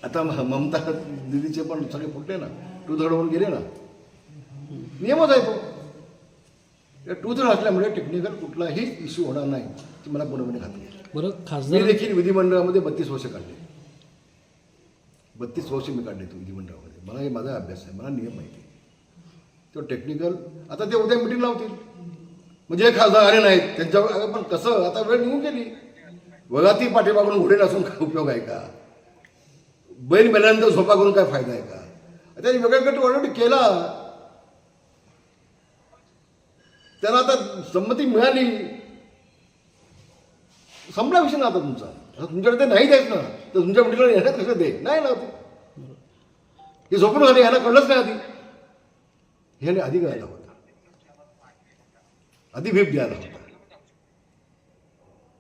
आता ममता दिदीचे पण सगळे फुटले ना, टू थर्ड होऊन गेले ना. नियमच आहे तो. या टू थर्ड असल्यामुळे टेक्निकल कुठलाही इश्यू होणार नाही ती मला पूर्णपणे खात्री आहे. बरं मी खासदार देखील विधिमंडळामध्ये 32 वर्ष काढले. 32 वर्ष मी काढले तो विधिमंडळामध्ये. मला हे माझा अभ्यास आहे, मला नियम माहिती आहे. तो टेक्निकल आता ते उद्या मिटिंग लावतील, म्हणजे खासदार आले नाहीत त्यांच्यावर. पण कसं आता वेळ निघून गेली. वगाती पाठीमागून घोडे नसून काय उपयोग आहे का? बैल मेल्यानंतर झोपा करून काय फायदा आहे का? त्याने वेगळा गट ऑलरेडी केला, त्याला आता संमती मिळाली, संपला विषय ना आता तुमचा. आता तुमच्याकडे ते नाही द्यायच ना, तर तुमच्या मुलीला येण्यात कसं दे नाही ना ते. हे झोपून झाले, ह्याला कळलंच नाही आधी. ह्याने आधी कळायला होता, आधी व्हीप द्यायला होता.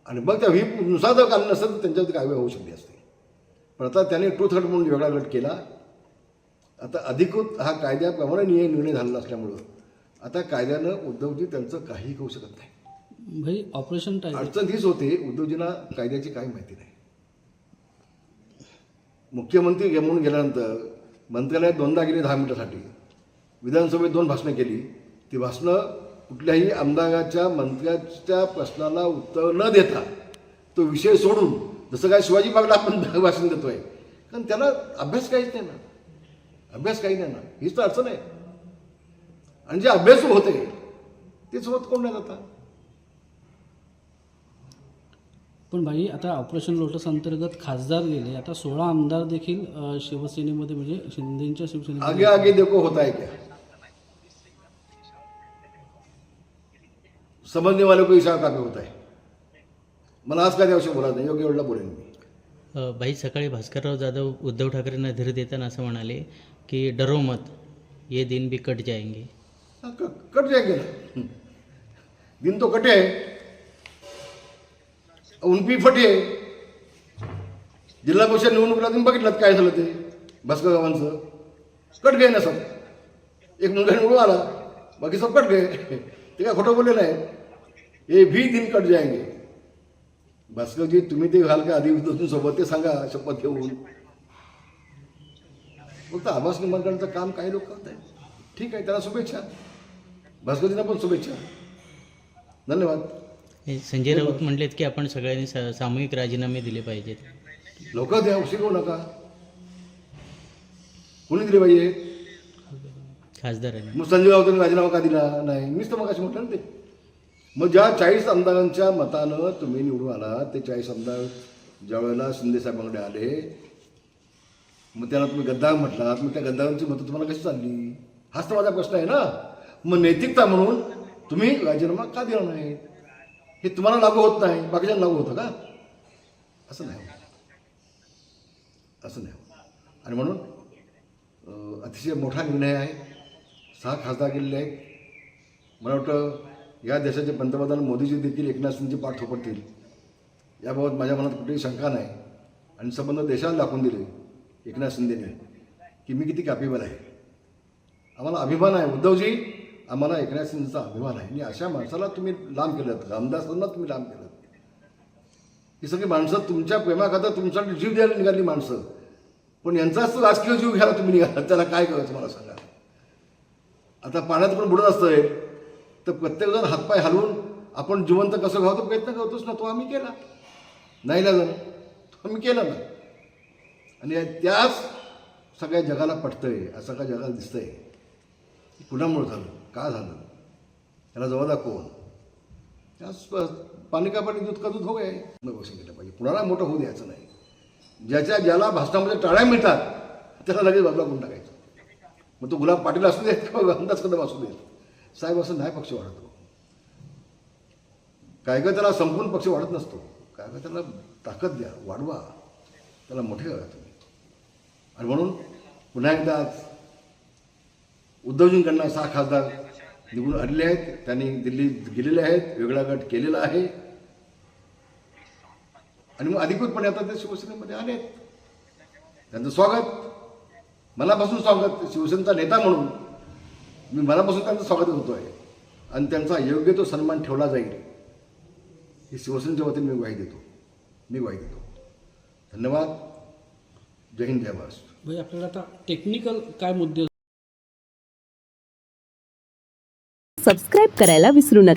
आणि मग त्या व्हीपनुसार जर काढलं नसेल तर त्यांच्यावरती कारवाई होऊ शकली असते. पण आता त्याने टू थर्ड म्हणून वेगळा गट केला. आता अधिकृत हा कायद्याप्रमाणे निर्णय झालेला असल्यामुळं आता कायद्यानं उद्धवजी त्यांचं काही करू शकत नाही. भाई ऑपरेशन टायगर अडचण हीच होते, उद्धवजींना कायद्याची काही माहिती नाही. मुख्यमंत्री म्हणून गेल्यानंतर मंत्रालयात 2दा गेले 10 मिनिटासाठी, विधानसभेत 2 भाषणं केली. ती भाषणं कुठल्याही आमदाराच्या मंत्र्याच्या प्रश्नाला उत्तर न देता तो विषय सोडून, जसं काय शिवाजी बागला आपण भाषण देतोय, कारण त्याला अभ्यास काहीच नाही ना, अभ्यास काही नाही ना. हीच तर अडचण आहे. आणि जे अभ्यासू होते तेच होत कोण नाही आता. पण भाई आता ऑपरेशन लोटस अंतर्गत खासदार गेले, आता 16 आमदार देखील शिवसेनेमध्ये म्हणजे शिंदेच्या शिवसेनेमध्ये. आगे आगे देखो होता है क्या, समझने वालों को इशारा काफी होता है. मला आज काय त्याविषयी बोलायचं नाही, योग्य वेळेला बोलेन मी. भाई सकाळी भास्करराव जाधव उद्धव ठाकरेंना धीर देताना असं म्हणाले की डरो मत, ये दिन भी कट जाएंगे. कट जाएंगे ना, दिन तो कटे है, उनपी फटे. जिल्हा परिषद निवडणुकीला तुम्ही बघितलं काय झालं ते भास्कर गावांचं. कट गए ना सब. एक मुलगा निवडून आला, बाकी सब कट गए. ते काय खोटं बोलले नाही. हे भी दिन कट जाएंगे. भास्करजी तुम्ही ते घाल का आधी सोबत ते सांगा शपथ घेऊन. फक्त आभास निर्माण करण्याचं काम काही लोक करत आहेत. ठीक आहे, त्याला शुभेच्छा. भास्करजींना पण शुभेच्छा, धन्यवाद. संजय राऊत म्हणलेत की आपण सगळ्यांनी सामूहिक राजीनामे दिले पाहिजेत. लवकर द्या, उशीर होऊ नका. कोणी दिले पाहिजे? खासदारांनी. मग संजय राऊतांनी राजीनामा का दिला नाही? मीच तर मग अशी म्हटलं ना ते. मग ज्या 40 आमदारांच्या मतानं तुम्ही निवडून आला, ते 40 आमदार ज्या वेळेला शिंदे साहेबांकडे आले, मग त्याला तुम्ही गद्दार म्हटलात. मग त्या गद्दारांची मतं तुम्हाला कशी चालली? हाच तर माझा प्रश्न आहे ना. मग नैतिकता म्हणून तुम्ही राजीनामा का दिला नाही? हे तुम्हाला लागू होत नाही, बाकीच्यांना लागू होतं का? असं नाही, असं नाही. आणि म्हणून अतिशय मोठा निर्णय आहे. 6 खासदार गेलेले आहेत. मला वाटतं या देशाचे पंतप्रधान मोदीजी देखील एकनाथ शिंदेची पाठ थोपटतील याबाबत माझ्या मनात कुठेही शंका नाही. आणि संबंध देशाला दाखवून दिले एकनाथ शिंदेने की मी किती कॅपेबल आहे. आम्हाला अभिमान आहे उद्धवजी, आम्हाला एकनाथ शिंदेचा अभिमान आहे. आणि अशा माणसाला तुम्ही लांब केलं, रामदासांना तुम्ही लांब केलं. ही सगळी माणसं तुमच्या प्रेमाखातर तुमच्यासाठी जीव द्यायला निघाली माणसं. पण यांचाच राजकीय जीव घ्यायला तुम्ही निघाला, त्याला काय करायचं मला सांगा. आता पाण्यात पण बुडत असतंय तर प्रत्येकजण हातपाय हलवून आपण जिवंत कसं घावतो प्रयत्न करतोच ना. तो आम्ही केला नाही लागलं, तो आम्ही केला ना. आणि त्याच सगळ्या जगाला पटतंय, असं का जगाला दिसतंय. कुणामुळे झालं, का झालं, त्याला जबाबदार कोण? त्याच पाणी का पाणी दूध का दूध हो आहे. मग गोष्ट केलं पाहिजे. कुणाला मोठं होऊ द्यायचं नाही. ज्याला भाषणामध्ये टाळ्या मिळतात त्याला लगेच बाजूला करून टाकायचं. मग तो गुलाब पाटील असू देत किंवा अंदाज कदम असू देत, साहेब असं नाही पक्ष वाढतो. काय काय त्याला संपूर्ण पक्ष वाढत नसतो. काय काय त्याला ताकद द्या, वाढवा, त्याला मोठे करा तुम्ही. आणि म्हणून पुन्हा एकदा उद्धवजींकडनं 6 खासदार निवडून आलेले आहेत. त्यांनी दिल्लीत गेलेले आहेत, वेगळा गट केलेला आहे. आणि मग अधिकृतपणे आता ते शिवसेनेमध्ये आले आहेत. त्यांचं स्वागत, मनापासून स्वागत. शिवसेनेचा नेता म्हणून मी मनापासून त्यांचं स्वागत करतो आहे. आणि त्यांचा योग्य तो सन्मान ठेवला जाईल ही शिवसेनेच्या वतीने मी ग्वाही देतो. धन्यवाद. जय हिंद जय महाराष्ट्र. भाई आपल्याला आता टेक्निकल काय मुद्दे सबस्क्राईब करायला विसरू नका.